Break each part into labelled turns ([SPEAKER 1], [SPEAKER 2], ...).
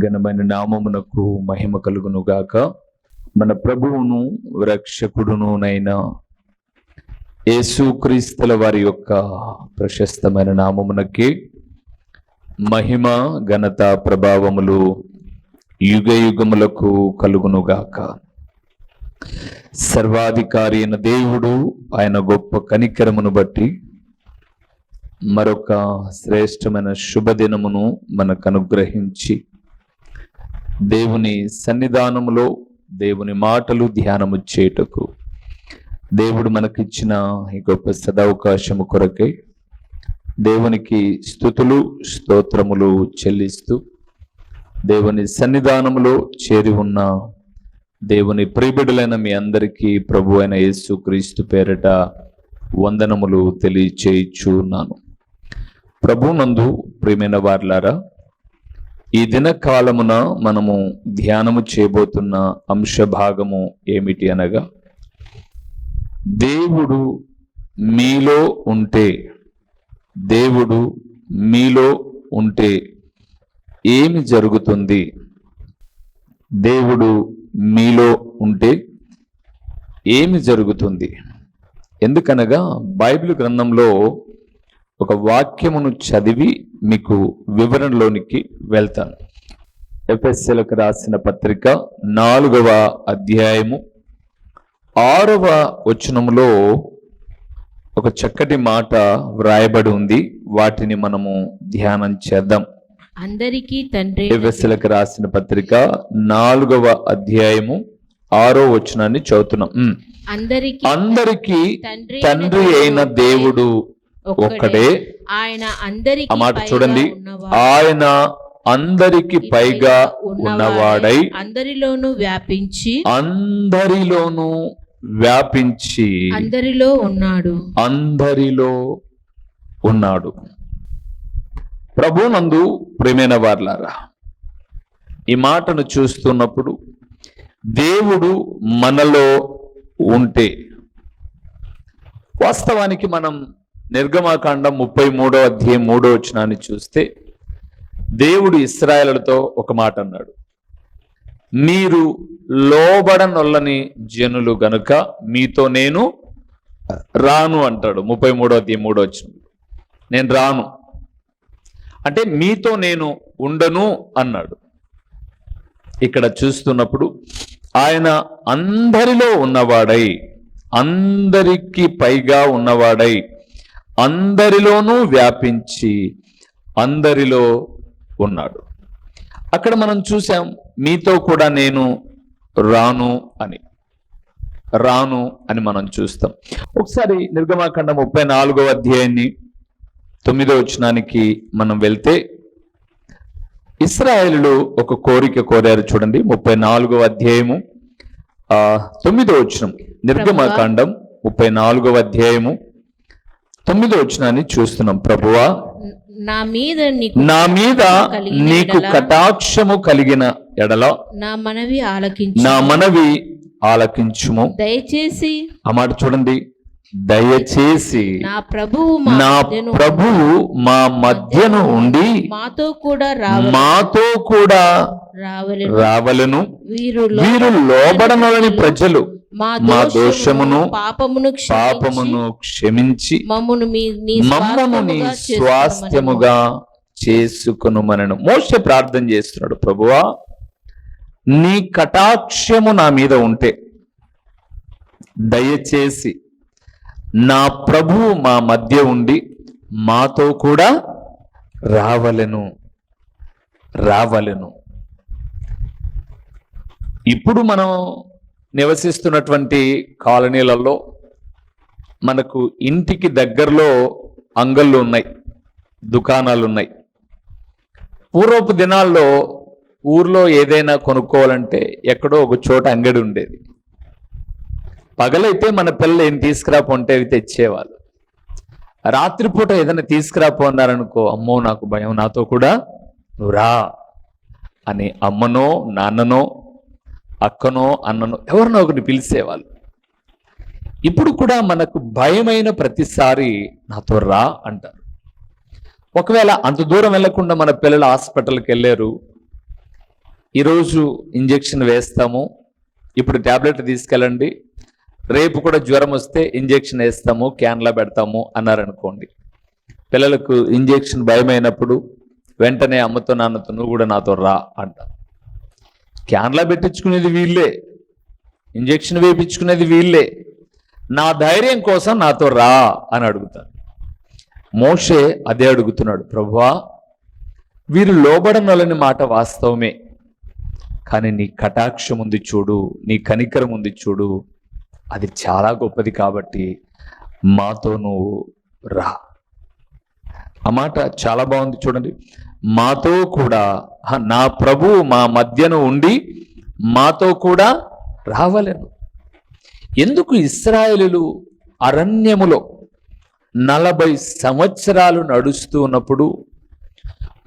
[SPEAKER 1] ఘనమైన నామమునకు మహిమ కలుగును గాక. మన ప్రభువును రక్షకుడునునైన యేసుక్రీస్తుల వారి యొక్క ప్రశస్తమైన నామమునకి మహిమ ఘనత ప్రభావములు యుగ యుగములకు కలుగును గాక. సర్వాధికారి అయిన దేవుడు ఆయన గొప్ప కనికరమును బట్టి మరొక శ్రేష్టమైన శుభదినమును మనకు అనుగ్రహించి దేవుని సన్నిధానములో దేవుని మాటలు ధ్యానము చేయుటకు దేవుడు మనకిచ్చిన ఈ గొప్ప సదవకాశము కొరకై దేవునికి స్తుతులు స్తోత్రములు చెల్లిస్తూ దేవుని సన్నిధానములో చేరి ఉన్న దేవుని ప్రియబిడ్డలైన మీ అందరికీ ప్రభు అయిన యేసుక్రీస్తు పేరిట వందనములు తెలియచేయుచున్నాను. ప్రభునందు ప్రియమైన వారలారా, ఈ దిన కాలమున మనము ధ్యానము చేయబోతున్న అంశ భాగము ఏమిటి అనగా, దేవుడు మీలో ఉంటే, దేవుడు మీలో ఉంటే ఏమి జరుగుతుంది? దేవుడు మీలో ఉంటే ఏమి జరుగుతుంది? ఎందుకనగా బైబిల్ గ్రంథంలో ఒక వాక్యమును చదివి మీకు వివరణలోనికి వెళ్తాను. ఎఫెసీయులకు రాసిన పత్రిక 4వ అధ్యాయము 6వ వచనములో ఒక చక్కటి మాట వ్రాయబడి ఉంది. వాటిని మనము ధ్యానం చేద్దాం.
[SPEAKER 2] అందరికీ తండ్రి,
[SPEAKER 1] ఎఫెసీయులకు రాసిన పత్రిక 4వ అధ్యాయము 6వ వచనాన్ని చదువుతున్నాం. అందరికీ తండ్రి అయిన దేవుడు ఒక్కడే.
[SPEAKER 2] ఆయన అందరికీ
[SPEAKER 1] ఆ మాట చూడండి. ఆయన అందరికి పైగా ఉన్నవాడై
[SPEAKER 2] అందరిలోనూ వ్యాపించి అందరిలో
[SPEAKER 1] ఉన్నాడు. ప్రభునందు ప్రియమైన వారలారా, ఈ మాటను చూస్తున్నప్పుడు దేవుడు మనలో ఉంటే, వాస్తవానికి మనం నిర్గమాకాండం 33వ అధ్యాయం 3వ వచనాన్ని చూస్తే దేవుడు ఇశ్రాయేలుతో ఒక మాట అన్నాడు. మీరు లోబడనొల్లని జనులు గనుక మీతో నేను రాను అంటాడు. 33వ అధ్యాయం 3వ వచనం. నేను రాను అంటే మీతో నేను ఉండను అన్నాడు. ఇక్కడ చూస్తున్నప్పుడు ఆయన అందరిలో ఉన్నవాడై, అందరికీ పైగా ఉన్నవాడై, అందరిలోనూ వ్యాపించి అందరిలో ఉన్నాడు. అక్కడ మనం చూసాం, మీతో కూడా నేను రాను అని మనం చూస్తాం. ఒకసారి నిర్గమాకాండం 34వ అధ్యాయాన్ని 9వ వచనానికి మనం వెళ్తే, ఇశ్రాయేలులు ఒక కోరిక కోరారు. చూడండి, 34వ అధ్యాయము 9వ వచనం. నిర్గమాకాండం 34వ అధ్యాయము 9వ వచనాన్ని చూస్తున్నాం. ప్రభువా,
[SPEAKER 2] నా మీద
[SPEAKER 1] నీకు కటాక్షము కలిగిన ఎడల
[SPEAKER 2] నా మనవి
[SPEAKER 1] ఆలకించుము.
[SPEAKER 2] దయచేసి,
[SPEAKER 1] ఆ మాట చూడండి, దయచేసి
[SPEAKER 2] నా
[SPEAKER 1] ప్రభువు మా మధ్యను ఉండి
[SPEAKER 2] మాతో కూడా
[SPEAKER 1] రావలను. వీరు లోబడనొల్లని ప్రజలు మా దోషమును పాపమును క్షమించి మమ్మను నీ స్వాస్థ్యముగా చేసుకొనుమనెను. మోషే ప్రార్థన చేస్తున్నాడు, ప్రభువా, నీ కటాక్షము నా మీద ఉంటే దయచేసి నా ప్రభువు మా మధ్య ఉండి మాతో కూడా రావలెను. ఇప్పుడు మనం నివసిస్తున్నటువంటి కాలనీలలో మనకు ఇంటికి దగ్గరలో అంగళ్ళు ఉన్నాయి, దుకాణాలు ఉన్నాయి. పూర్వపు దినాల్లో ఊర్లో ఏదైనా కొనుక్కోవాలంటే ఎక్కడో ఒక చోట అంగడి ఉండేది. పగలైతే మన పిల్లలు ఏం తీసుకురాపోంటే అవి తెచ్చేవాళ్ళు. రాత్రిపూట ఏదైనా తీసుకురాపోన్నారనుకో, అమ్మో నాకు భయం, నాతో కూడా నువ్వు రా అని అమ్మనో నాన్ననో అక్కనో అన్ననో ఎవరినో ఒకరిని పిలిచేవాళ్ళు. ఇప్పుడు కూడా మనకు భయమైన ప్రతిసారి నాతో రా అంటారు. ఒకవేళ అంత దూరం వెళ్లకుండా మన పిల్లలు హాస్పిటల్కి వెళ్ళారు, ఈరోజు ఇంజెక్షన్ వేస్తాము, ఇప్పుడు ట్యాబ్లెట్ తీసుకెళ్ళండి, రేపు కూడా జ్వరం వస్తే ఇంజెక్షన్ వేస్తాము, క్యాన్లా పెడతాము అన్నారనుకోండి. పిల్లలకు ఇంజెక్షన్ భయమైనప్పుడు వెంటనే అమ్మతో నాన్నతో నువ్వు కూడా నాతో రా అంట. క్యాన్లా పెట్టించుకునేది వీళ్ళే, ఇంజెక్షన్ వేయించుకునేది వీళ్ళే, నా ధైర్యం కోసం నాతో రా అని అడుగుతారు. మోషే అదే అడుగుతున్నాడు, ప్రభువా వీరు లోబడనొలని మాట వాస్తవమే, కానీ నీ కటాక్షం ఉంది చూడు, నీ కనికరం ఉంది చూడు, అది చాలా గొప్పది, కాబట్టి మాతో నువ్వు రా. ఆ మాట చాలా బాగుంది చూడండి. మాతో కూడా, నా ప్రభువు మా మధ్యను ఉండి మాతో కూడా రావలెను. ఎందుకు ఇశ్రాయేలీయులు అరణ్యములో 40 సంవత్సరాలు నడుస్తూ ఉన్నప్పుడు,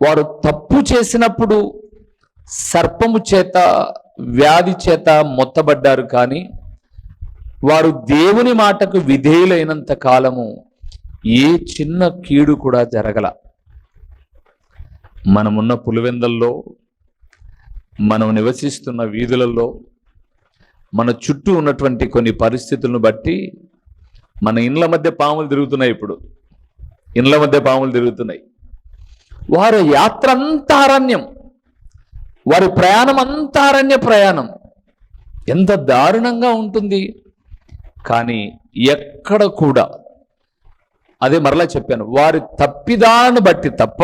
[SPEAKER 1] వారు తప్పు చేసినప్పుడు సర్పము చేత వ్యాధి చేత మొత్తబడ్డారు, కానీ వారు దేవుని మాటకు విధేయులైనంత కాలము ఏ చిన్న కీడు కూడా జరగల. మనమున్న పులివెందల్లో, మనం నివసిస్తున్న వీధులలో, మన చుట్టూ ఉన్నటువంటి కొన్ని పరిస్థితులను బట్టి మన ఇండ్ల మధ్య పాములు తిరుగుతున్నాయి. ఇప్పుడు ఇండ్ల మధ్య పాములు తిరుగుతున్నాయి. వారి యాత్ర అంతా అరణ్యం, వారి ప్రయాణం అంతా అరణ్య ప్రయాణం. ఎంత దారుణంగా ఉంటుంది. కానీ ఎక్కడ కూడా, అదే మరలా చెప్పాను, వారి తప్పిదాన్ని బట్టి తప్ప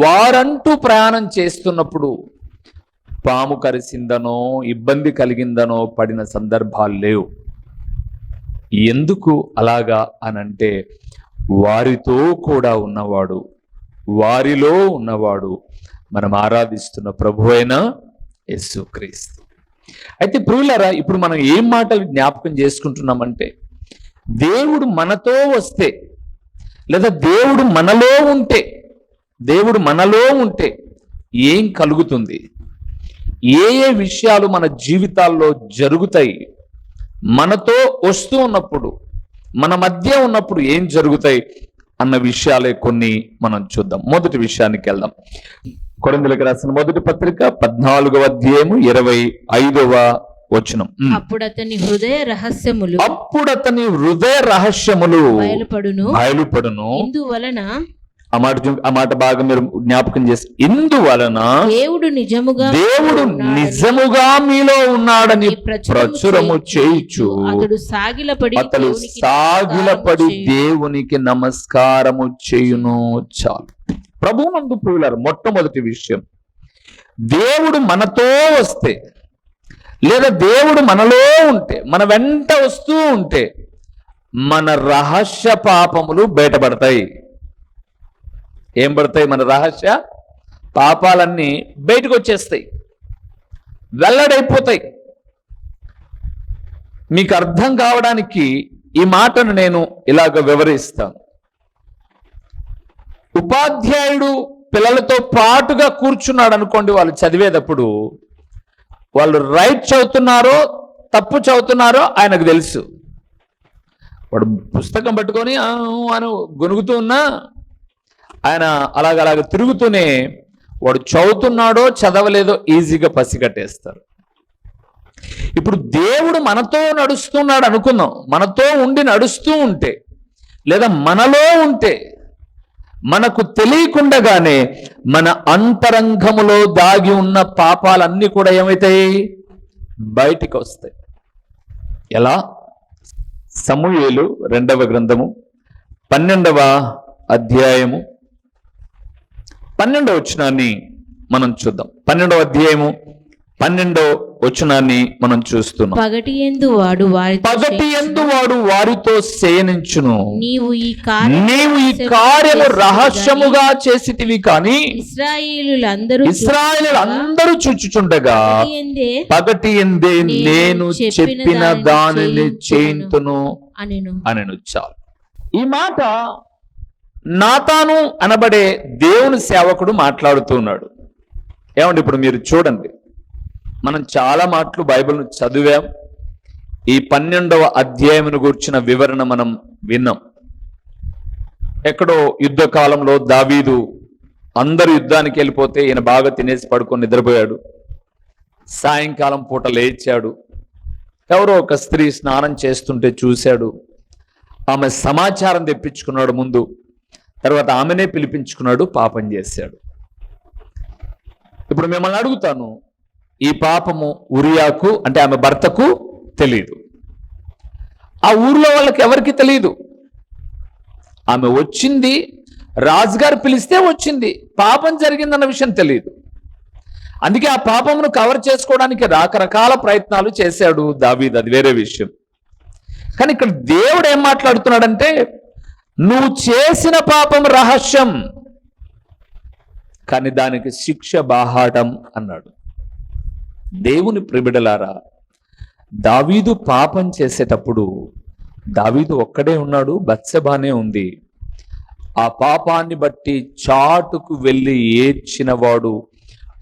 [SPEAKER 1] వారంటూ ప్రయాణం చేస్తున్నప్పుడు పాము కరిసిందనో ఇబ్బంది కలిగిందనో పడిన సందర్భాలు లేవు. ఎందుకు అలాగా అనంటే, వారితో కూడా ఉన్నవాడు, వారిలో ఉన్నవాడు మనం ఆరాధిస్తున్న ప్రభువైన యేసుక్రీస్తు. అయితే ప్రియులారా, ఇప్పుడు మనం ఏం మాటలు జ్ఞాపకం చేసుకుంటున్నామంటే, దేవుడు మనతో వస్తే, లేదా దేవుడు మనలో ఉంటే ఏం కలుగుతుంది, ఏ ఏ విషయాలు మన జీవితాల్లో జరుగుతాయి, మనతో వస్తూ ఉన్నప్పుడు, మన మధ్య ఉన్నప్పుడు ఏం జరుగుతాయి అన్న విషయాలే కొన్ని మనం చూద్దాం. మొదటి విషయానికి వెళ్దాం. కొరింథీయులకు రాసిన మొదటి పత్రిక 14వ అధ్యాయము 25వ వచనం.
[SPEAKER 2] అప్పుడు అతని హృదయ రహస్యములు
[SPEAKER 1] బయలుపడును.
[SPEAKER 2] ఇందువలన,
[SPEAKER 1] ఆ మాట బాగా మీరు జ్ఞాపకం చేసి, ఇందువలన దేవుడు నిజముగా మీలో ఉన్నాడని ప్రచురము చేయుచు అతడు సాగిలపడి దేవునికి నమస్కారము చేయును. చాలు. ప్రభువునందు ప్రియులారా, మొట్టమొదటి విషయం, దేవుడు మనతో వస్తే, లేదా దేవుడు మనలో ఉంటే, మన వెంట వస్తూ ఉంటే, మన రహస్య పాపములు బయటపడతాయి. ఏం పడతాయి? మన రహస్య పాపాలన్నీ బయటకు వచ్చేస్తాయి, వెల్లడైపోతాయి. మీకు అర్థం కావడానికి ఈ మాటను నేను ఇలాగ వివరిస్తాను. ఉపాధ్యాయుడు పిల్లలతో పాటుగా కూర్చున్నాడు అనుకోండి, వాళ్ళు చదివేటప్పుడు వాళ్ళు రైట్ చదువుతున్నారో తప్పు చదువుతున్నారో ఆయనకు తెలుసు. వాడు పుస్తకం పట్టుకొని అని గొనుగుతూ ఉన్నా, ఆయన అలాగ తిరుగుతూనే వాడు చదువుతున్నాడో చదవలేదో ఈజీగా పసిగట్టేస్తారు. ఇప్పుడు దేవుడు మనతో నడుస్తున్నాడు అనుకుందాం, మనతో ఉండి నడుస్తూ ఉంటే, లేదా మనలో ఉంటే, మనకు తెలియకుండానే మన అంతరంగములో దాగి ఉన్న పాపాలన్నీ కూడా ఏమవుతాయి? బయటికి వస్తాయి. ఎలా? సమూయేలు 2వ గ్రంథము 12వ అధ్యాయము 12వ వచనాన్ని మనం చూద్దాం. 12వ అధ్యాయము 12వ వచనాన్ని మనం చూస్తున్నాం.
[SPEAKER 2] పగటి యందు వాడు
[SPEAKER 1] వారితో శయనించును.
[SPEAKER 2] నీవు ఈ
[SPEAKER 1] కార్యము రహస్యముగా చేసితివి, కానీ ఇశ్రాయేలీయులందరూ చూచుచుండగా పగటి యందే నేను చెప్పిన దానిని చేయుదును అనెను. చాలు. ఈ మాట నాతాను అనబడే దేవుని సేవకుడు మాట్లాడుతూ ఉన్నాడు. ఏమండి, ఇప్పుడు మీరు చూడండి, మనం చాలా మాటలు బైబిల్ను చదివాం. ఈ 12వ అధ్యాయమును గురించిన వివరణ మనం విన్నాం. ఎక్కడో యుద్ధ కాలంలో దావీదు అందరూ యుద్ధానికి వెళ్ళిపోతే ఈయన బాగా తినేసి పడుకొని నిద్రపోయాడు. సాయంకాలం పూట లేచాడు. ఎవరో ఒక స్త్రీ స్నానం చేస్తుంటే చూశాడు. ఆమె సమాచారం తెప్పించుకున్నాడు ముందు, తర్వాత ఆమెనే పిలిపించుకున్నాడు, పాపం చేశాడు. ఇప్పుడు మిమ్మల్ని అడుగుతాను, ఈ పాపము ఉరియాకు అంటే ఆమె భర్తకు తెలియదు, ఆ ఊర్లో వాళ్ళకి ఎవరికి తెలియదు. ఆమె వచ్చింది, రాజుగారు పిలిస్తే వచ్చింది, పాపం జరిగిందన్న విషయం తెలియదు. అందుకే ఆ పాపమును కవర్ చేసుకోవడానికి రకరకాల ప్రయత్నాలు చేశాడు దావీదు, అది వేరే విషయం. కానీ ఇక్కడ దేవుడు ఏం మాట్లాడుతున్నాడంటే, నువ్వు చేసిన పాపం రహస్యం, కానీ దానికి శిక్ష బాహాటం అన్నాడు. దేవుని ప్రిబిడలారా, దావీదు పాపం చేసేటప్పుడు దావీదు ఒక్కడే ఉన్నాడు, బత్సెబానే ఉంది. ఆ పాపాన్ని బట్టి చాటుకు వెళ్ళి ఏడ్చినవాడు,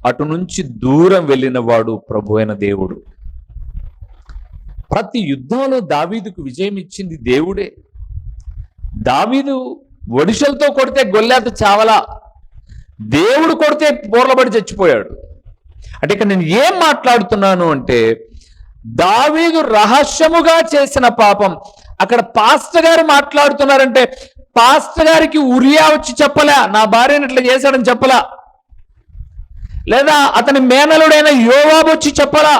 [SPEAKER 1] అటు నుంచి దూరం వెళ్ళినవాడు ప్రభు అయిన దేవుడు. ప్రతి యుద్ధంలో దావీదుకు విజయం ఇచ్చింది దేవుడే. దావీదు ఒడిశలతో కొడితే గొల్లాత చావలా, దేవుడు కొడితే బోర్లబడి చచ్చిపోయాడు. అంటే ఇక్కడ నేను ఏం మాట్లాడుతున్నాను అంటే, దావీదు రహస్యముగా చేసిన పాపం. అక్కడ పాస్టర్ గారు మాట్లాడుతున్నారంటే, పాస్టర్ గారికి ఉరియా వచ్చి చెప్పలా నా భార్యను ఇట్లా చేశాడని చెప్పలా, లేదా అతని మేనలుడైన యోవాబు వచ్చి చెప్పలా.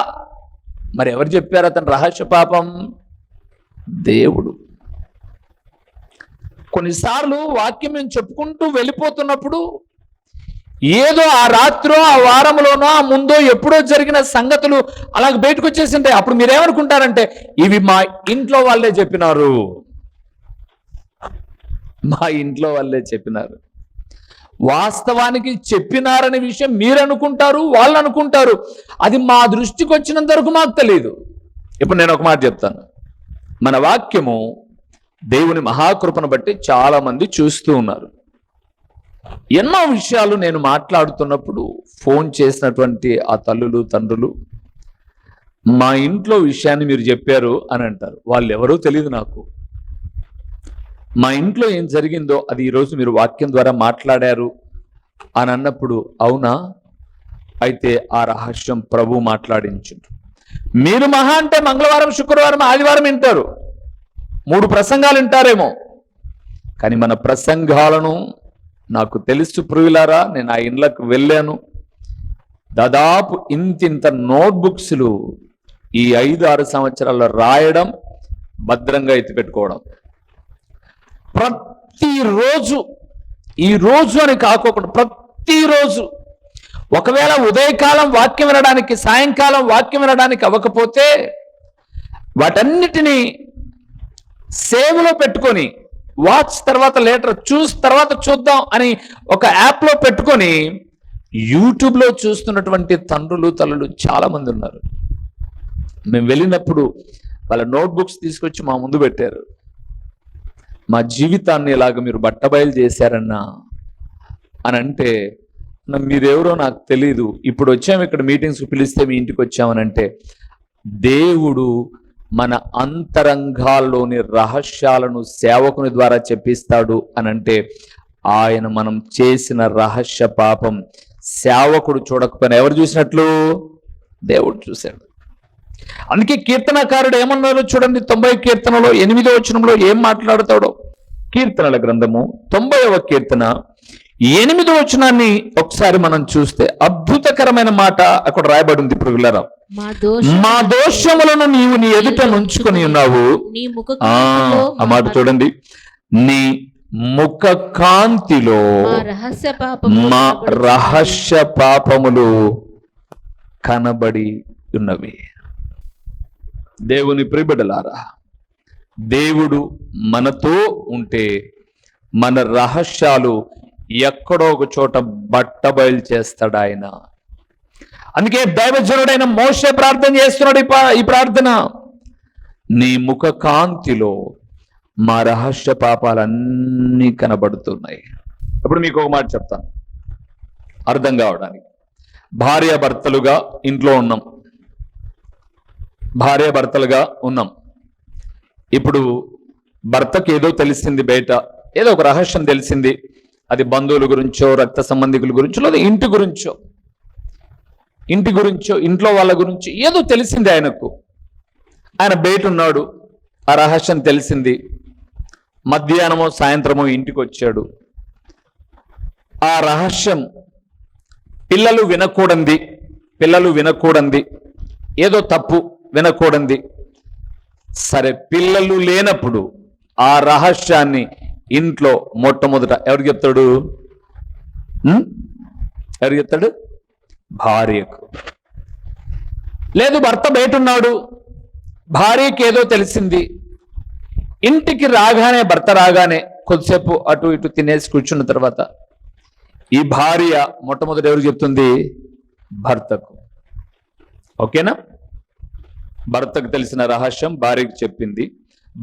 [SPEAKER 1] మరి ఎవరు చెప్పారు అతని రహస్య పాపం? దేవుడు. కొన్నిసార్లు వాక్యం మేము చెప్పుకుంటూ వెళ్ళిపోతున్నప్పుడు ఏదో ఆ రాత్రో ఆ వారంలోనో ఆ ముందో ఎప్పుడో జరిగిన సంగతులు అలాగ బయటకు వచ్చేసింటాయి. అప్పుడు మీరేమనుకుంటారంటే, ఇవి మా ఇంట్లో వాళ్ళే చెప్పినారు, మా ఇంట్లో వాళ్ళే చెప్పినారు. వాస్తవానికి చెప్పినారనే విషయం మీరు అనుకుంటారు, వాళ్ళు అనుకుంటారు. అది మా దృష్టికి వచ్చినంత వరకు మాకు తెలియదు. ఇప్పుడు నేను ఒక మాట చెప్తాను. మన వాక్యము దేవుని మహాకృపను బట్టి చాలా మంది చూస్తూ ఉన్నారు. ఎన్నో విషయాలు నేను మాట్లాడుతున్నప్పుడు ఫోన్ చేసినటువంటి ఆ తల్లులు తండ్రులు, మా ఇంట్లో విషయాన్ని మీరు చెప్పారు అని అంటారు. వాళ్ళు ఎవరో తెలియదు నాకు. మా ఇంట్లో ఏం జరిగిందో అది ఈరోజు మీరు వాక్యం ద్వారా మాట్లాడారు అని అన్నప్పుడు, అవునా, అయితే ఆ రహస్యం ప్రభు మాట్లాడించు. మీరు మహా అంటే మంగళవారం, శుక్రవారం, ఆదివారం వింటారు, 3 ప్రసంగాలు వింటారేమో. కానీ మన ప్రసంగాలను నాకు తెలుసు ప్రియులారా, నేను ఆ ఇండ్లకు వెళ్ళాను. దాదాపు ఇంతింత నోట్బుక్స్లు ఈ 5-6 సంవత్సరాల్లో రాయడం, భద్రంగా ఎత్తిపెట్టుకోవడం. ప్రతిరోజు, ఈ రోజు అని కాకోకుండా ప్రతిరోజు, ఒకవేళ ఉదయకాలం వాక్యం వినడానికి, సాయంకాలం వాక్యం వినడానికి అవ్వకపోతే వాటన్నిటినీ సేవలో పెట్టుకొని, వాచ్ తర్వాత లేటర్, చూసి తర్వాత చూద్దాం అని ఒక యాప్లో పెట్టుకొని యూట్యూబ్లో చూస్తున్నటువంటి తండ్రులు తల్లులు చాలా మంది ఉన్నారు. మేము వెళ్ళినప్పుడు వాళ్ళ నోట్బుక్స్ తీసుకొచ్చి మా ముందు పెట్టారు. మా జీవితాన్ని ఇలాగ మీరు బట్టబయలు చేశారన్నా అని అంటే, మీరెవరో నాకు తెలీదు, ఇప్పుడు వచ్చాము ఇక్కడ మీటింగ్స్కి పిలిస్తే మీ ఇంటికి వచ్చామనంటే, దేవుడు మన అంతరంగాల్లోని రహస్యాలను సేవకుని ద్వారా చెప్పిస్తాడు అనంటే, ఆయన మనం చేసిన రహస్య పాపం సేవకుడు చూడకపోయినా ఎవరు చూసినట్లు? దేవుడు చూశాడు. అందుకే కీర్తనకారుడు ఏమన్నారో చూడండి, 90వ కీర్తనలో 8వ వచనంలో ఏం మాట్లాడతాడో. కీర్తనల గ్రంథము 90వ కీర్తన 8వ వచనాన్ని ఒకసారి మనం చూస్తే అద్భుతకరమైన మాట అక్కడ రాయబడి ఉంది. ప్రియులారా, మా దోషములను నీవు నీ ఎదుట నుంచుకొని ఉన్నావు. ఆ మాట చూడండి, నీ ముఖ కాంతిలో మా రహస్య పాపములు కనబడి ఉన్నవి. దేవుని ప్రియబిడ్డలారా, దేవుడు మనతో ఉంటే మన రహస్యాలు ఎక్కడో ఒక చోట బట్టబయలు చేస్తాడు ఆయన. అందుకే దైవజనుడైన మోషే ప్రార్థన చేస్తున్నాడు ఈ ప్రార్థన, నీ ముఖ కాంతిలో మా రహస్య పాపాలన్నీ కనబడుతున్నాయి. ఇప్పుడు మీకు ఒక మాట చెప్తాను అర్థం కావడానికి. భార్యాభర్తలుగా ఇంట్లో ఉన్నాం, భార్యాభర్తలుగా ఉన్నాం. ఇప్పుడు భర్తకి ఏదో తెలిసింది, బయట ఏదో ఒక రహస్యం తెలిసింది. అది బంధువుల గురించో, రక్త సంబంధికుల గురించో, లేదా ఇంటి గురించో, ఇంట్లో వాళ్ళ గురించి ఏదో తెలిసింది ఆయనకు. ఆయన బయట ఉన్నాడు, ఆ రహస్యం తెలిసింది. మధ్యాహ్నమో సాయంత్రమో ఇంటికి వచ్చాడు. ఆ రహస్యం పిల్లలు వినకూడంది, ఏదో తప్పు వినకూడంది. సరే, పిల్లలు లేనప్పుడు ఆ రహస్యాన్ని ఇంట్లో మొట్టమొదట ఎవరికి చెప్తాడు? భార్యకు. లేదు, భర్త బయట ఉన్నాడు, భార్యకి ఏదో తెలిసింది. ఇంటికి రాగానే, భర్త రాగానే కొద్దిసేపు అటు ఇటు తినేసి కూర్చున్న తర్వాత ఈ భార్య మొట్టమొదటి ఎవరికి చెప్తుంది? భర్తకు. ఓకేనా? భర్తకు తెలిసిన రహస్యం భార్యకు చెప్పింది,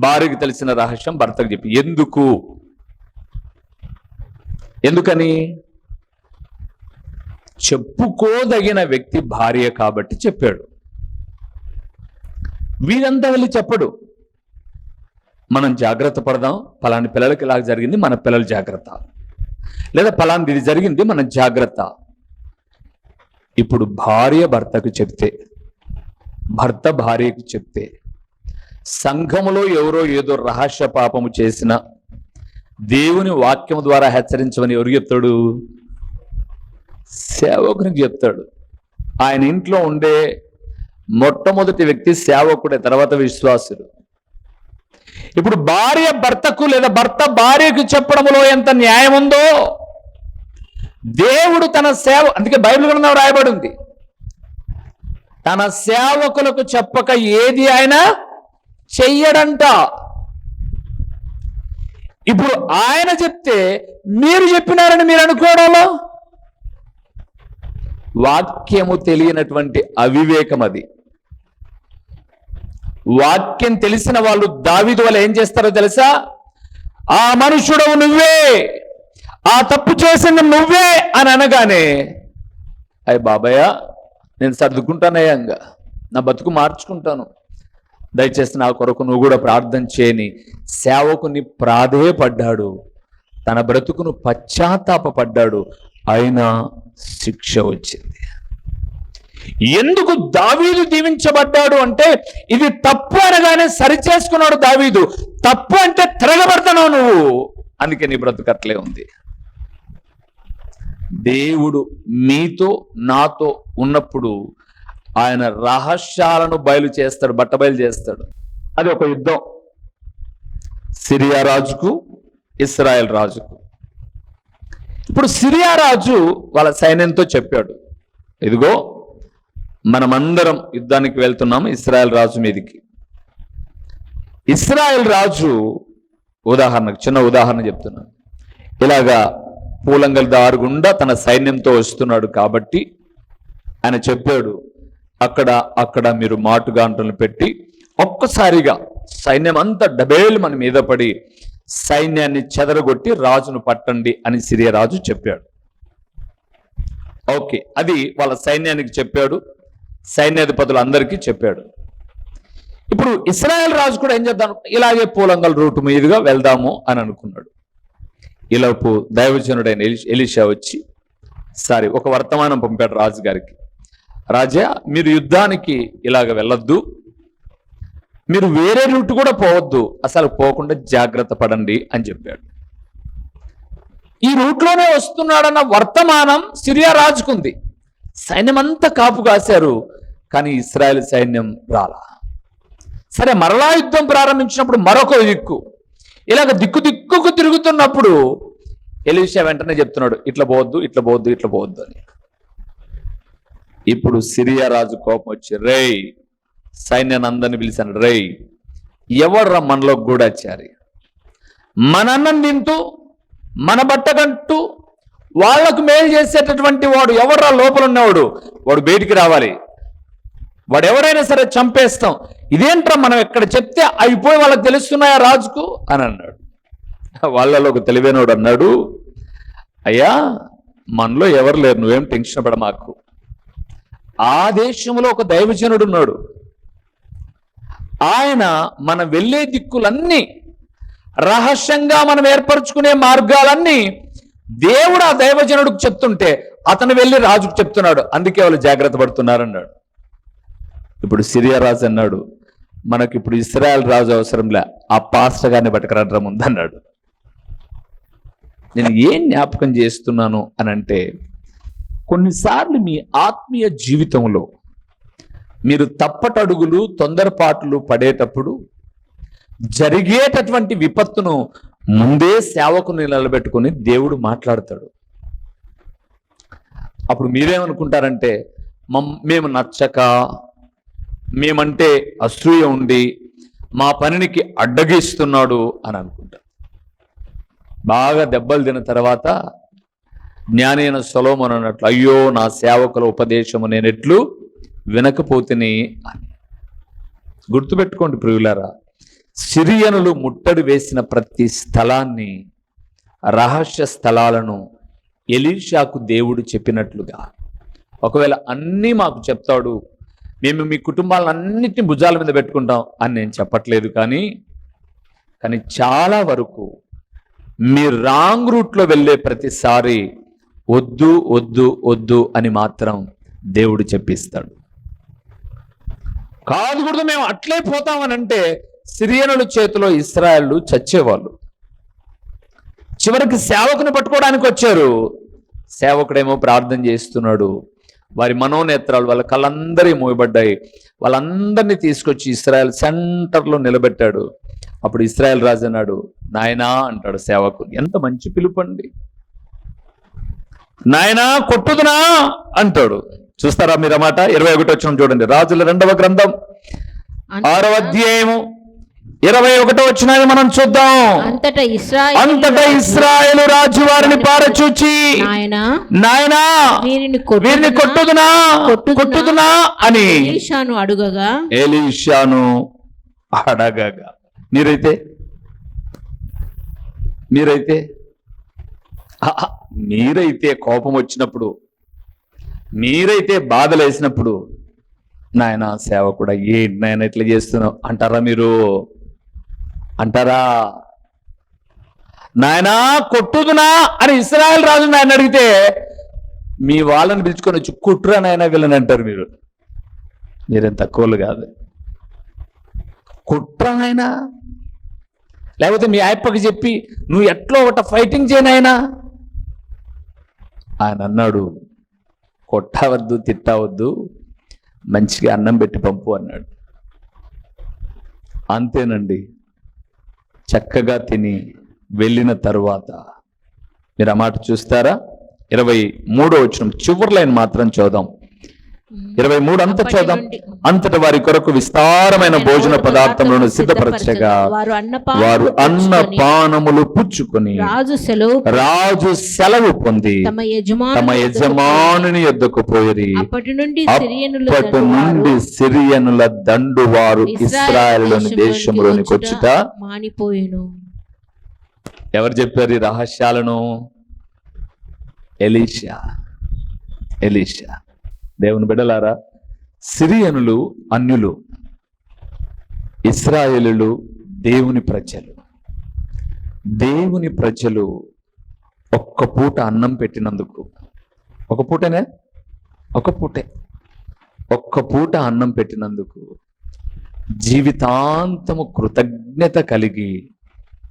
[SPEAKER 1] భార్యకు తెలిసిన రహస్యం భర్తకు చెప్పి. ఎందుకని? చెప్పుకోదగిన వ్యక్తి భార్య కాబట్టి చెప్పాడు. వీరంతా వెళ్ళి చెప్పడు. మనం జాగ్రత్త పడదాం, పలాని పిల్లలకి ఇలా జరిగింది, మన పిల్లలు జాగ్రత్త, లేదా పలాంది ఇది జరిగింది, మన జాగ్రత్త. ఇప్పుడు భార్య భర్తకు చెప్తే, భర్త భార్యకు చెప్తే, సంఘములో ఎవరో ఏదో రహస్య పాపము చేసిన దేవుని వాక్యం ద్వారా హెచ్చరించమని ఎవరు చెప్తాడు? సేవకునికి చెప్తాడు. ఆయన ఇంట్లో ఉండే మొట్టమొదటి వ్యక్తి సేవకుడే, తర్వాత విశ్వాసుడు. ఇప్పుడు భార్య భర్తకు లేదా భర్త భార్యకు చెప్పడంలో ఎంత న్యాయం ఉందో దేవుడు తన అందుకే బైబిల్ గ్రంథం రాయబడి ఉంది, తన సేవకులకు చెప్పక ఏది ఆయన చెయ్యడంట. ఇప్పుడు ఆయన చెప్తే మీరు చెప్పినారని మీరు అనుకోవడంలో వాక్యము తెలియనటువంటి అవివేకం అది. వాక్యం తెలిసిన వాళ్ళు దావీదు వల్ల ఏం చేస్తారో తెలుసా? ఆ మనుషుడవు నువ్వే, ఆ తప్పు చేసింది నువ్వే అని అనగానే, అయ్య బాబాయ్, నేను సర్దుకుంటానయ్యాంగా, నా బతుకు మార్చుకుంటాను, దయచేసి నా కొరకు నువ్వు కూడా ప్రార్థన చేయని సేవకుని ప్రాధేయపడ్డాడు, తన బ్రతుకును పశ్చాత్తాపడ్డాడు. అయినా శిక్ష వచ్చింది. ఎందుకు దావీదు దీవించబడ్డాడు అంటే, ఇది తప్పు అనగానే సరిచేసుకున్నాడు దావీదు. తప్పు అంటే తిరగబడతావు నువ్వు, అందుకే నీ బ్రతుకట్లే ఉంది. దేవుడు మీతో నాతో ఉన్నప్పుడు ఆయన రహస్యాలను బయలు చేస్తాడు, బట్టబయలు చేస్తాడు. అది ఒక యుద్ధం, సిరియా రాజుకు ఇశ్రాయేల్ రాజుకు. ఇప్పుడు సిరియా రాజు వాళ్ళ సైన్యంతో చెప్పాడు, ఇదిగో మనమందరం యుద్ధానికి వెళ్తున్నాము ఇశ్రాయేల్ రాజు మీదికి. ఇశ్రాయేల్ రాజు ఉదాహరణకు, చిన్న ఉదాహరణ చెప్తున్నాను, ఇలాగా పూలంగల దారి గుండా తన సైన్యంతో వస్తున్నాడు కాబట్టి ఆయన చెప్పాడు, అక్కడ మీరు మాటుగాంటలను పెట్టి ఒక్కసారిగా సైన్యం అంతా డబేలు మన మీద పడి సైన్యాన్ని చెదరగొట్టి రాజును పట్టండి అని సిరియా రాజు చెప్పాడు. ఓకే, అది వాళ్ళ సైన్యానికి చెప్పాడు, సైన్యాధిపతులు అందరికీ చెప్పాడు. ఇప్పుడు ఇశ్రాయేల్ రాజు కూడా ఏం చేద్దాం, ఇలాగే పూలంగల్ రూట్ మీదుగా వెళ్దాము అని అనుకున్నాడు. ఈలోపు దైవజనుడైన ఎలీషా వచ్చి ఒక వర్తమానం పంపాడు రాజు గారికి. రాజా, మీరు యుద్ధానికి ఇలాగ వెళ్ళొద్దు, మీరు వేరే రూట్ కూడా పోవద్దు, అసలు పోకుండా జాగ్రత్త పడండి అని చెప్పాడు. ఈ రూట్లోనే వస్తున్నాడన్న వర్తమానం సిరియా రాజుకుంది. సైన్యం అంతా కాపు కాశారు, కానీ ఇశ్రాయేల్ సైన్యం రాలా. సరే, మరలా యుద్ధం ప్రారంభించినప్పుడు మరొక దిక్కు, ఇలాగ దిక్కుకు తిరుగుతున్నప్పుడు ఎలీషా వెంటనే చెప్తున్నాడు, ఇట్లా పోవద్దు అని. ఇప్పుడు సిరియా రాజు కోపం వచ్చి, రేయ్, సైన్యాన్ని అందరిని పిలిచాను, రేయ్, ఎవర్రా మనలో గూఢచారి, మన అన్నం తింటూ మన బట్ట కంటూ వాళ్లకు మేలు చేసేటటువంటి వాడు ఎవర్రా లోపల ఉన్నవాడు, వాడు బయటికి రావాలి, వాడు ఎవరైనా సరే చంపేస్తాం. ఇదేంట్రా, మనం ఎక్కడ చెప్తే అయిపోయి వాళ్ళకి తెలుస్తున్నాయా రాజుకు అని అన్నాడు. వాళ్ళలో ఒక తెలివైనవాడు అన్నాడు, అయ్యా, మనలో ఎవరు లేరు, నువ్వేం టెన్షన్ పడ మాకు. ఆ దేశంలో ఒక దైవజనుడు ఉన్నాడు, ఆయన మన వెళ్ళే దిక్కులన్నీ, రహస్యంగా మనం ఏర్పరచుకునే మార్గాలన్నీ దేవుడు ఆ దైవజనుడికి చెప్తుంటే అతను వెళ్ళి రాజుకు చెప్తున్నాడు, అందుకే వాళ్ళు జాగ్రత్త పడుతున్నారన్నాడు. ఇప్పుడు సిరియా రాజు అన్నాడు, మనకి ఇప్పుడు ఇశ్రాయేల్ రాజు అవసరంలే, ఆ పాస్టర్ గారిని పట్టుకురండ్రా ముందన్నాడు. నేను ఏం జ్ఞాపకం చేస్తున్నాను అని అంటే, కొన్నిసార్లు మీ ఆత్మీయ జీవితంలో మీరు తప్పటడుగులు తొందరపాట్లు పడేటప్పుడు జరిగేటటువంటి విపత్తును ముందే సేవకుని నిలబెట్టుకుని దేవుడు మాట్లాడతాడు. అప్పుడు మీరేమనుకుంటారంటే, మేము నచ్చక, మేమంటే అసూయ ఉండి మా పనికి అడ్డగిస్తున్నాడు అని అనుకుంటారు. బాగా దెబ్బలు తిన్న తర్వాత జ్ఞాని అయిన సొలొమోను అన్నట్లు, అయ్యో నా సేవకుల ఉపదేశము నేనెట్లు వినకపోతిని అని. గుర్తుపెట్టుకోండి ప్రియులారా, సిరియనులు ముట్టడి వేసిన ప్రతి స్థలాన్ని, రహస్య స్థలాలను ఎలీషాకు దేవుడు చెప్పినట్లుగా, ఒకవేళ అన్నీ మాకు చెప్తాడు, మేము మీ కుటుంబాలన్నిటిని భుజాల మీద పెట్టుకుంటాం అని నేను చెప్పట్లేదు, కానీ చాలా వరకు మీ రాంగ్ రూట్లో వెళ్ళే ప్రతిసారి వద్దు వద్దు వద్దు అని మాత్రం దేవుడు చెప్పిస్తాడు. కాదు కూడా మేము అట్లే పోతామని అంటే సిరియనుల చేతిలో ఇశ్రాయేలు చచ్చేవాళ్ళు. చివరికి సేవకుని పట్టుకోవడానికి వచ్చారు. సేవకుడేమో ప్రార్థన చేస్తున్నాడు, వారి మనోనేత్రాలు, వాళ్ళ కళ్ళందరి మోయబడ్డాయి. వాళ్ళందరినీ తీసుకొచ్చి ఇశ్రాయేల్ సెంటర్లో నిలబెట్టాడు. అప్పుడు ఇశ్రాయేల్ రాజు అన్నాడు, నాయనా అంటాడు సేవకుని. ఎంత మంచి పిలుపండి, నాయనా కొట్టుదునా అంటాడు. చూస్తారా మీరు ఆ మాట? 21 వచనం చూడండి, రాజుల 2వ గ్రంథం 6వ అధ్యాయము 21 వచనాన్ని మనం చూద్దాం.
[SPEAKER 2] అంతటా
[SPEAKER 1] ఇశ్రాయేలు రాజు వారిని పారచూచి, నాయనా వీరిని కొట్టుదునా అని
[SPEAKER 2] ఎలీషాను అడగగా
[SPEAKER 1] మీరైతే కోపం వచ్చినప్పుడు, మీరైతే బాధలు వేసినప్పుడు, నాయన సేవకుడా ఏంటి నాయన ఇట్లా చేస్తున్నావు అంటారా? మీరు అంటారా? నాయనా కొట్టుదునా అని ఇశ్రాయేల్ రాజు నాయన అడిగితే మీ వాళ్ళని పిలుచుకొని వచ్చి కుట్రా నాయన వీళ్ళని అంటారు. మీరేం తక్కువలు కాదు. కుట్రా నాయన, లేకపోతే మీ ఆయప్పకి చెప్పి నువ్వు ఎట్లో ఒకట ఫైటింగ్ చేయనాయనా. ఆయన అన్నాడు, కొట్టవద్దు తిట్టవద్దు, మంచిగా అన్నం పెట్టి పంపు అన్నాడు. అంతేనండి. చక్కగా తిని వెళ్ళిన తరువాత మీరు ఆ మాట చూస్తారా? 23వ వచనం చివరి లైన్ మాత్రం చూద్దాం. 23 అంతా చూద్దాం. అంతటా వారి కొరకు విస్తారమైన భోజన పదార్థములను సిద్ధపరచగా వారు అన్నపానములు పుచ్చుకొని రాజు సెలవు పొంది తమ యజమానుని యొద్దకు పోయిరి. అప్పటి నుండి సిరియనుల దండు వారు ఇశ్రాయేలులోని దేశంలోనికి వచ్చుట
[SPEAKER 2] మానిపోయెను.
[SPEAKER 1] ఎవరు చెప్పారు ఈ రహస్యాలను? ఎలీషా. దేవుని బిడ్డలారా, సిరియనులు అన్యులు, ఇశ్రాయేలులు దేవుని ప్రజలు. దేవుని ప్రజలు ఒక్క పూట అన్నం పెట్టినందుకు, ఒక్క పూట అన్నం పెట్టినందుకు జీవితాంతము కృతజ్ఞత కలిగి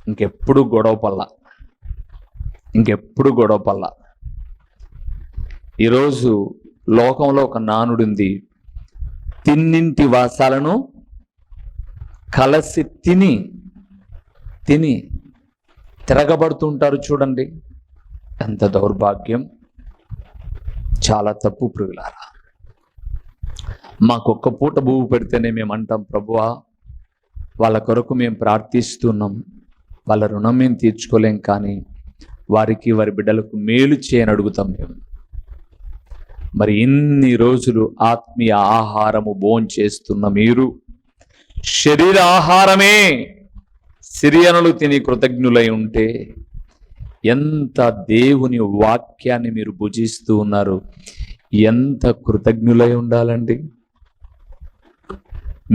[SPEAKER 1] ఇంకెప్పుడు గొడవ పల్ల. ఈరోజు లోకంలో ఒక నానుడుంది, తిన్నింటి వాసాలను కలసి తిని తిరగబడుతుంటారు. చూడండి ఎంత దౌర్భాగ్యం, చాలా తప్పు ప్రియులారా. మాకొక్క పూట భూమి పెడితేనే మేము అంటాం, ప్రభువా వాళ్ళ కొరకు మేము ప్రార్థిస్తున్నాం, వాళ్ళ రుణం మేము తీర్చుకోలేం, కానీ వారికి వారి బిడ్డలకు మేలు చేయని అడుగుతాం మేము. మరి ఇన్ని రోజులు ఆత్మీయ ఆహారము భోంచేస్తున్న మీరు శరీర ఆహారమే సిరియనులు తిని కృతజ్ఞులై ఉంటే ఎంత దేవుని వాక్యాన్ని మీరు భుజిస్తూ ఉన్నారు, ఎంత కృతజ్ఞులై ఉండాలండి.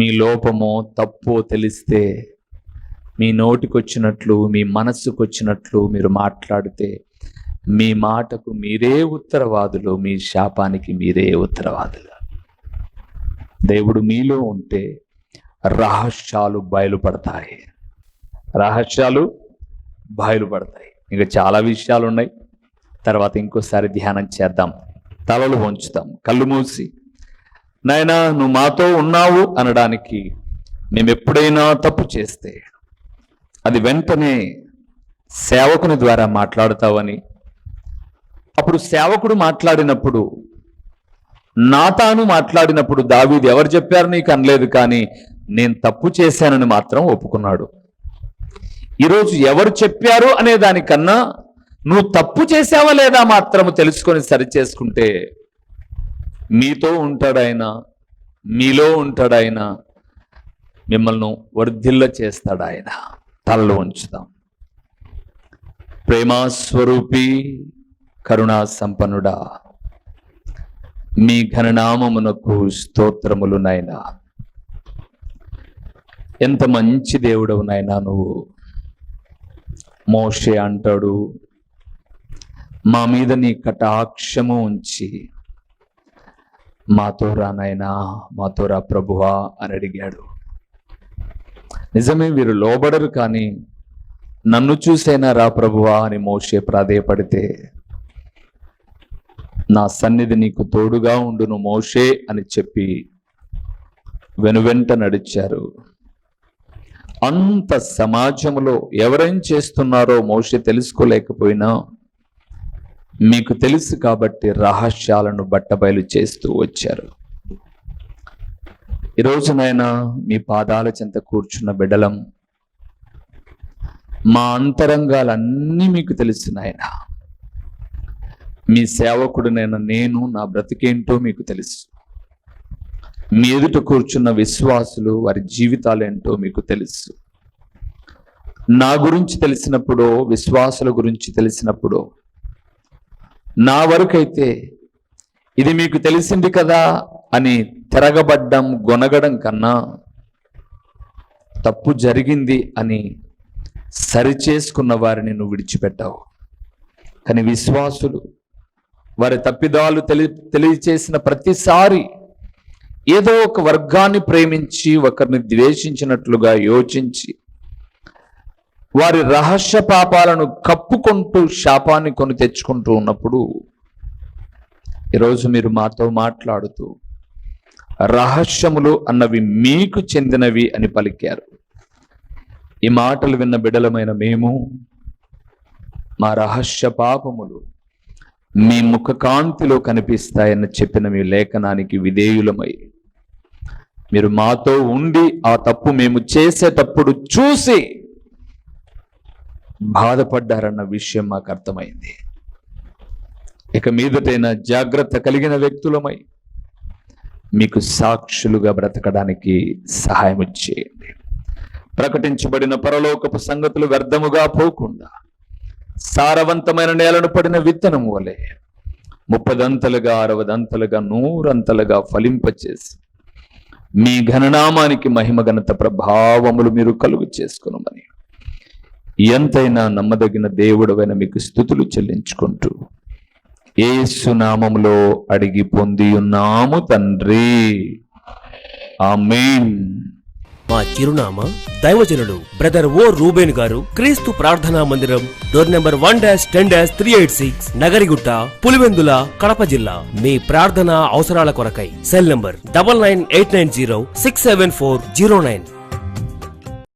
[SPEAKER 1] మీ లోపమో తప్పో తెలిస్తే మీ నోటికొచ్చినట్లు మీ మనస్సుకొచ్చినట్లు మీరు మాట్లాడితే మీ మాటకు మీరే ఉత్తరవాదులు, మీ శాపానికి మీరే ఉత్తరవాదులు. దేవుడు మీలో ఉంటే రహస్యాలు బయలుపడతాయి, రహస్యాలు బయలుపడతాయి. ఇంకా చాలా విషయాలు ఉన్నాయి, తర్వాత ఇంకోసారి ధ్యానం చేద్దాం. తలలు వంచుతాం, కళ్ళు మూసి నాయనా నువ్వు మాతో ఉన్నావు అనడానికి మేము ఎప్పుడైనా తప్పు చేస్తే అది వెంటనే సేవకుని ద్వారా మాట్లాడతావని, అప్పుడు సేవకుడు మాట్లాడినప్పుడు, నాతాను మాట్లాడినప్పుడు దావీదు ఎవరు చెప్పారు నీకు అనలేదు, కానీ నేను తప్పు చేశానని మాత్రం ఒప్పుకున్నాడు. ఈరోజు ఎవరు చెప్పారు అనే దానికన్నా నువ్వు తప్పు చేసావా లేదా మాత్రము తెలుసుకొని సరిచేసుకుంటే మీతో ఉంటాడాయన, మీలో ఉంటాడాయన, మిమ్మల్ని వర్ధిల్ల చేస్తాడు ఆయన. తలలు ఉంచుదాం. ప్రేమాస్వరూపి, కరుణా సంపన్నుడా, మీ ఘననామమునకు స్తోత్రములు నాయనా. ఎంత మంచి దేవుడవు నాయనా నువ్వు. మోషే అంటాడు, మా మీద నీ కటాక్షము ఉంచి మాతో రా నాయనా, మాతో రా ప్రభువా అని అడిగాడు. నిజమే, వీరు లోబడరు, కానీ నన్ను చూసైనా రా ప్రభువా అని మోషే ప్రాధేయపడితే, నా సన్నిధి నీకు తోడుగా ఉండును మోషే అని చెప్పి వెనువెంట నడిచారు. అంత సమాజంలో ఎవరేం చేస్తున్నారో మోషే తెలుసుకోలేకపోయినా మీకు తెలుసు కాబట్టి రహస్యాలను బట్టబయలు చేస్తూ వచ్చారు. ఈరోజునైనా మీ పాదాల చెంత కూర్చున్న బిడ్డలం, మా అంతరంగాలన్నీ మీకు తెలుసు నాయనా. మీ సేవకుడునైనా నేను, నా బ్రతికేంటో మీకు తెలుసు. మీ ఎదుట కూర్చున్న విశ్వాసులు, వారి జీవితాలేంటో మీకు తెలుసు. నా గురించి తెలిసినప్పుడు, విశ్వాసుల గురించి తెలిసినప్పుడు, నా వరకైతే ఇది మీకు తెలిసింది కదా అని తిరగబడ్డం, గొనగడం కన్నా తప్పు జరిగింది అని సరిచేసుకున్న వారిని నువ్వు విడిచిపెట్టావు. కానీ విశ్వాసులు వారి తప్పిదాలు తెలియచేసిన ప్రతిసారి ఏదో ఒక వర్గాన్ని ప్రేమించి ఒకరిని ద్వేషించినట్లుగా యోచించి వారి రహస్య పాపాలను కప్పుకుంటూ శాపాన్ని కొని తెచ్చుకుంటూ ఉన్నప్పుడు ఈరోజు మీరు మాతో మాట్లాడుతూ రహస్యములు అన్నవి మీకు చెందినవి అని పలికారు. ఈ మాటలు విన్న బిడలమైన మేము మా రహస్య పాపములు మీ ముఖ కాంతిలో కనిపిస్తాయని చెప్పిన మీ లేఖనానికి విధేయులమై మీరు మాతో ఉండి ఆ తప్పు మేము చేసేటప్పుడు చూసి బాధపడ్డారన్న విషయం మాకు అర్థమైంది. ఇక మీదటైనా జాగ్రత్త కలిగిన వ్యక్తులమై మీకు సాక్షులుగా బ్రతకడానికి సహాయం చేయండి. ప్రకటించబడిన పరలోకపు సంగతులు వ్యర్థముగా పోకుండా సారవంతమైన నేలను పడిన విత్తనం వలె 30 60 100 ఫలింపచేసి మీ ఘననామానికి మహిమ ఘనత ప్రభావములు మీరు కలుగు చేసుకునమని ఎంతైనా నమ్మదగిన దేవుడవైన మీకు స్తుతులు చెల్లించుకుంటూ యేసు నామములో అడిగి పొంది ఉన్నాము తండ్రి, ఆమేన్.
[SPEAKER 3] మా చిరునామా దైవజనుడు బ్రదర్ ఓ రూబేన్ గారు, క్రీస్తు ప్రార్థనా మందిరం, డోర్ నెంబర్ 1-10-386, నగరిగుట్ట, పులివెందుల, కడప జిల్లా. మీ ప్రార్థనా అవసరాల కొరకై సెల్ నంబర్ 9989067409.